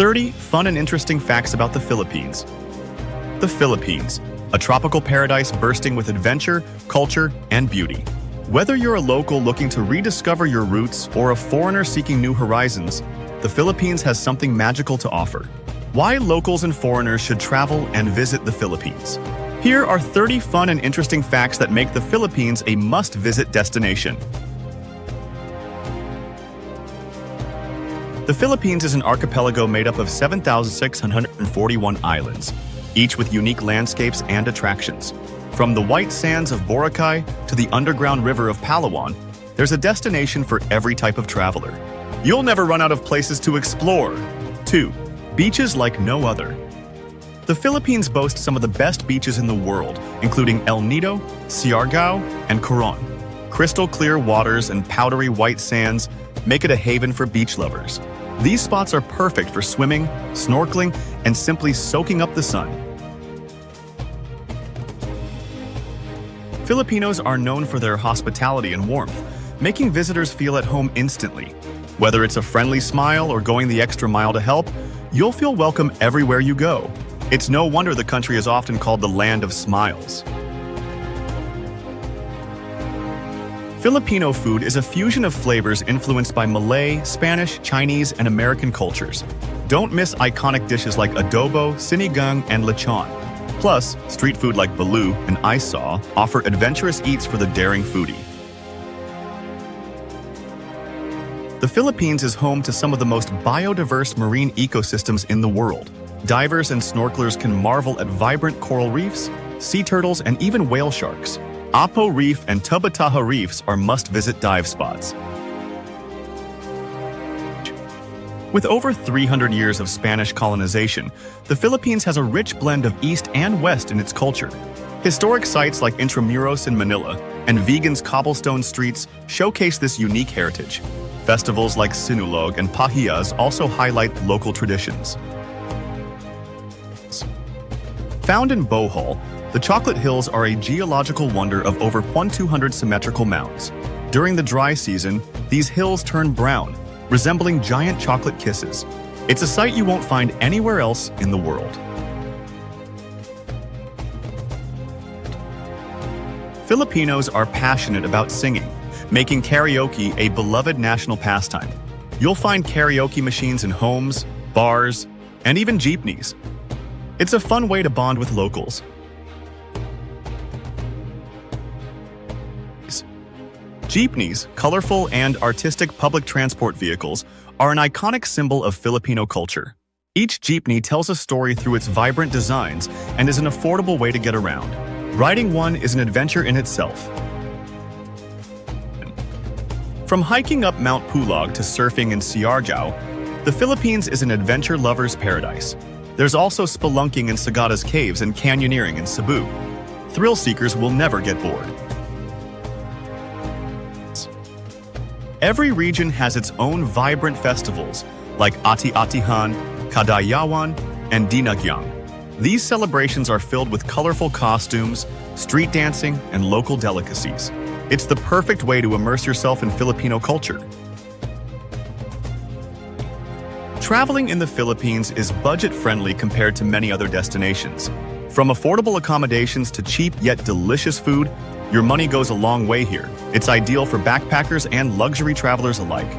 30 fun and interesting facts about the Philippines. The Philippines, a tropical paradise bursting with adventure, culture, and beauty. Whether you're a local looking to rediscover your roots or a foreigner seeking new horizons, the Philippines has something magical to offer. Why locals and foreigners should travel and visit the Philippines. Here are 30 fun and interesting facts that make the Philippines a must-visit destination. The Philippines is an archipelago made up of 7,641 islands, each with unique landscapes and attractions. From the white sands of Boracay to the underground river of Palawan, there's a destination for every type of traveler. You'll never run out of places to explore. 2. Beaches like no other. The Philippines boasts some of the best beaches in the world, including El Nido, Siargao, and Coron. Crystal clear waters and powdery white sands make it a haven for beach lovers. These spots are perfect for swimming, snorkeling, and simply soaking up the sun. Filipinos are known for their hospitality and warmth, making visitors feel at home instantly. Whether it's a friendly smile or going the extra mile to help, you'll feel welcome everywhere you go. It's no wonder the country is often called the land of smiles. Filipino food is a fusion of flavors influenced by Malay, Spanish, Chinese, and American cultures. Don't miss iconic dishes like adobo, sinigang, and lechon. Plus, street food like balut and isaw offer adventurous eats for the daring foodie. The Philippines is home to some of the most biodiverse marine ecosystems in the world. Divers and snorkelers can marvel at vibrant coral reefs, sea turtles, and even whale sharks. Apo Reef and Tubataha Reefs are must-visit dive spots. With over 300 years of Spanish colonization, the Philippines has a rich blend of East and West in its culture. Historic sites like Intramuros in Manila and Vigan's cobblestone streets showcase this unique heritage. Festivals like Sinulog and Pahiyas also highlight local traditions. Found in Bohol, the Chocolate Hills are a geological wonder of over 1,200 symmetrical mounds. During the dry season, these hills turn brown, resembling giant chocolate kisses. It's a sight you won't find anywhere else in the world. Filipinos are passionate about singing, making karaoke a beloved national pastime. You'll find karaoke machines in homes, bars, and even jeepneys. It's a fun way to bond with locals. Jeepneys, colorful and artistic public transport vehicles, are an iconic symbol of Filipino culture. Each jeepney tells a story through its vibrant designs and is an affordable way to get around. Riding one is an adventure in itself. From hiking up Mount Pulag to surfing in Siargao, the Philippines is an adventure lover's paradise. There's also spelunking in Sagada's caves and canyoneering in Cebu. Thrill seekers will never get bored. Every region has its own vibrant festivals, like Ati-Atihan, Kadayawan, and Dinagyang. These celebrations are filled with colorful costumes, street dancing, and local delicacies. It's the perfect way to immerse yourself in Filipino culture. Traveling in the Philippines is budget-friendly compared to many other destinations. From affordable accommodations to cheap yet delicious food, your money goes a long way here. It's ideal for backpackers and luxury travelers alike.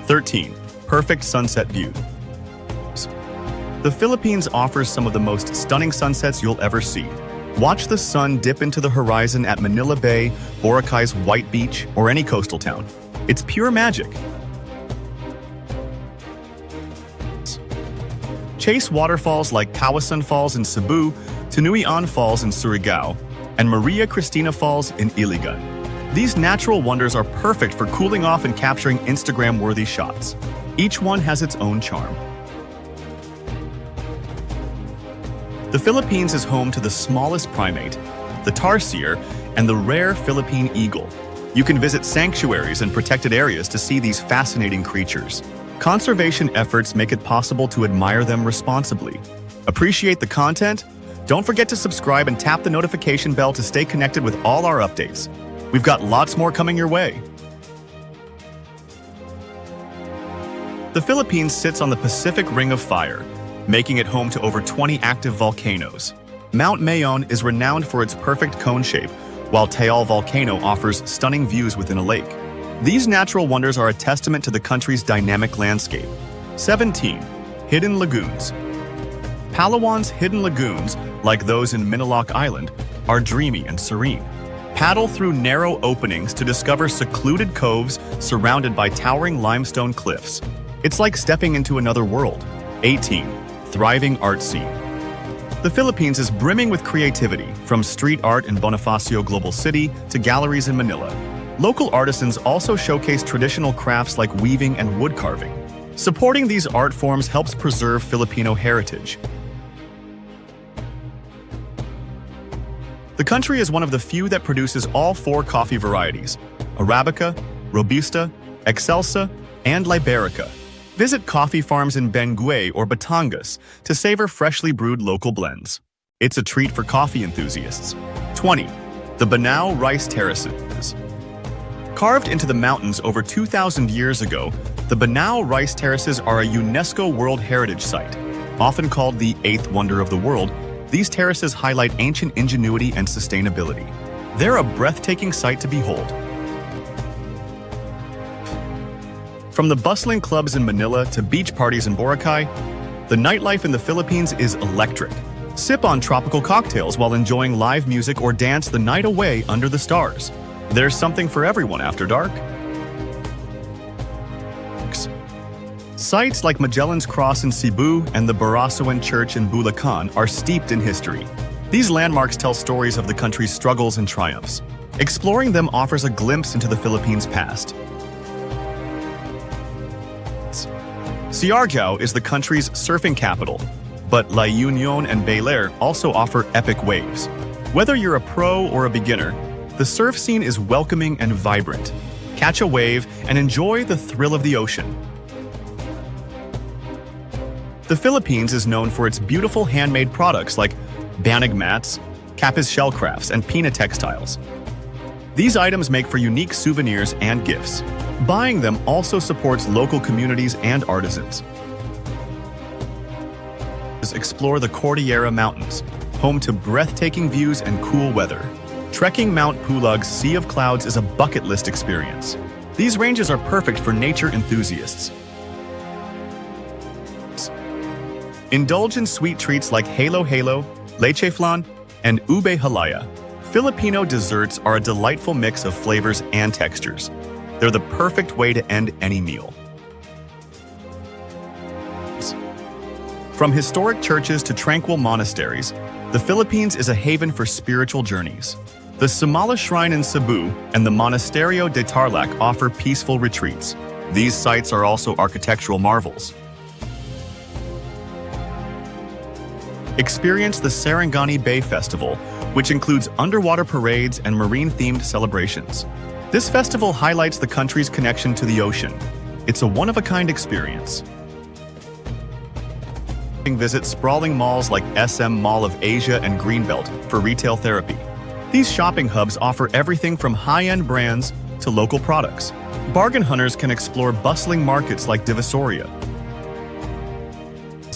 13. Perfect sunset view. The Philippines offers some of the most stunning sunsets you'll ever see. Watch the sun dip into the horizon at Manila Bay, Boracay's White Beach, or any coastal town. It's pure magic. Chase waterfalls like Kawasan Falls in Cebu, Tunuian Falls in Surigao, and Maria Cristina Falls in Iligan. These natural wonders are perfect for cooling off and capturing Instagram-worthy shots. Each one has its own charm. The Philippines is home to the smallest primate, the tarsier, and the rare Philippine eagle. You can visit sanctuaries and protected areas to see these fascinating creatures. Conservation efforts make it possible to admire them responsibly. Appreciate the content? Don't forget to subscribe and tap the notification bell to stay connected with all our updates. We've got lots more coming your way. The Philippines sits on the Pacific Ring of Fire, making it home to over 20 active volcanoes. Mount Mayon is renowned for its perfect cone shape, while Taal Volcano offers stunning views within a lake. These natural wonders are a testament to the country's dynamic landscape. 17. Hidden Lagoons. Palawan's hidden lagoons, like those in Miniloc Island, are dreamy and serene. Paddle through narrow openings to discover secluded coves surrounded by towering limestone cliffs. It's like stepping into another world. 18. Thriving art scene. The Philippines is brimming with creativity, from street art in Bonifacio Global City to galleries in Manila. Local artisans also showcase traditional crafts like weaving and wood carving. Supporting these art forms helps preserve Filipino heritage. The country is one of the few that produces all 4 coffee varieties: Arabica, Robusta, Excelsa, and Liberica. Visit coffee farms in Benguet or Batangas to savor freshly brewed local blends. It's a treat for coffee enthusiasts. 20. The Banao Rice Terraces. Carved into the mountains over 2,000 years ago, the Banao Rice Terraces are a UNESCO World Heritage Site. Often called the 8th wonder of the world, these terraces highlight ancient ingenuity and sustainability. They're a breathtaking sight to behold. From the bustling clubs in Manila to beach parties in Boracay, the nightlife in the Philippines is electric. Sip on tropical cocktails while enjoying live music or dance the night away under the stars. There's something for everyone after dark. Sites like Magellan's Cross in Cebu and the Barasoan Church in Bulacan are steeped in history. These landmarks tell stories of the country's struggles and triumphs. Exploring them offers a glimpse into the Philippines' past. Siargao is the country's surfing capital, but La Union and Baler also offer epic waves. Whether you're a pro or a beginner, the surf scene is welcoming and vibrant. Catch a wave and enjoy the thrill of the ocean. The Philippines is known for its beautiful handmade products like banig mats, Capiz shell crafts, and Pina textiles. These items make for unique souvenirs and gifts. Buying them also supports local communities and artisans. Explore the Cordillera Mountains, home to breathtaking views and cool weather. Trekking Mount Pulug's Sea of Clouds is a bucket list experience. These ranges are perfect for nature enthusiasts. Indulge in sweet treats like Halo Halo, Leche Flan, and Ube Halaya. Filipino desserts are a delightful mix of flavors and textures. They're the perfect way to end any meal. From historic churches to tranquil monasteries, the Philippines is a haven for spiritual journeys. The Sumala Shrine in Cebu and the Monasterio de Tarlac offer peaceful retreats. These sites are also architectural marvels. Experience the Sarangani Bay Festival, which includes underwater parades and marine-themed celebrations. This festival highlights the country's connection to the ocean. It's a one-of-a-kind experience. Visit sprawling malls like SM Mall of Asia and Greenbelt for retail therapy. These shopping hubs offer everything from high-end brands to local products. Bargain hunters can explore bustling markets like Divisoria.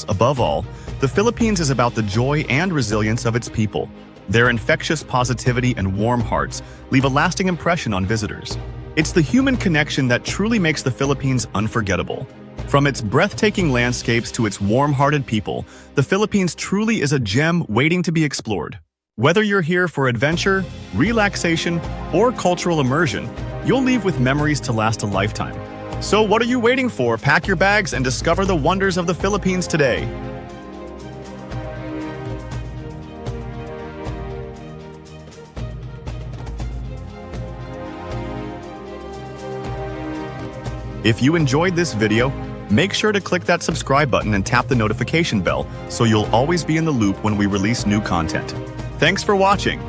Above all, the Philippines is about the joy and resilience of its people. Their infectious positivity and warm hearts leave a lasting impression on visitors. It's the human connection that truly makes the Philippines unforgettable. From its breathtaking landscapes to its warm-hearted people, the Philippines truly is a gem waiting to be explored. Whether you're here for adventure, relaxation, or cultural immersion, you'll leave with memories to last a lifetime. So what are you waiting for? Pack your bags and discover the wonders of the Philippines today. If you enjoyed this video, make sure to click that subscribe button and tap the notification bell so you'll always be in the loop when we release new content. Thanks for watching.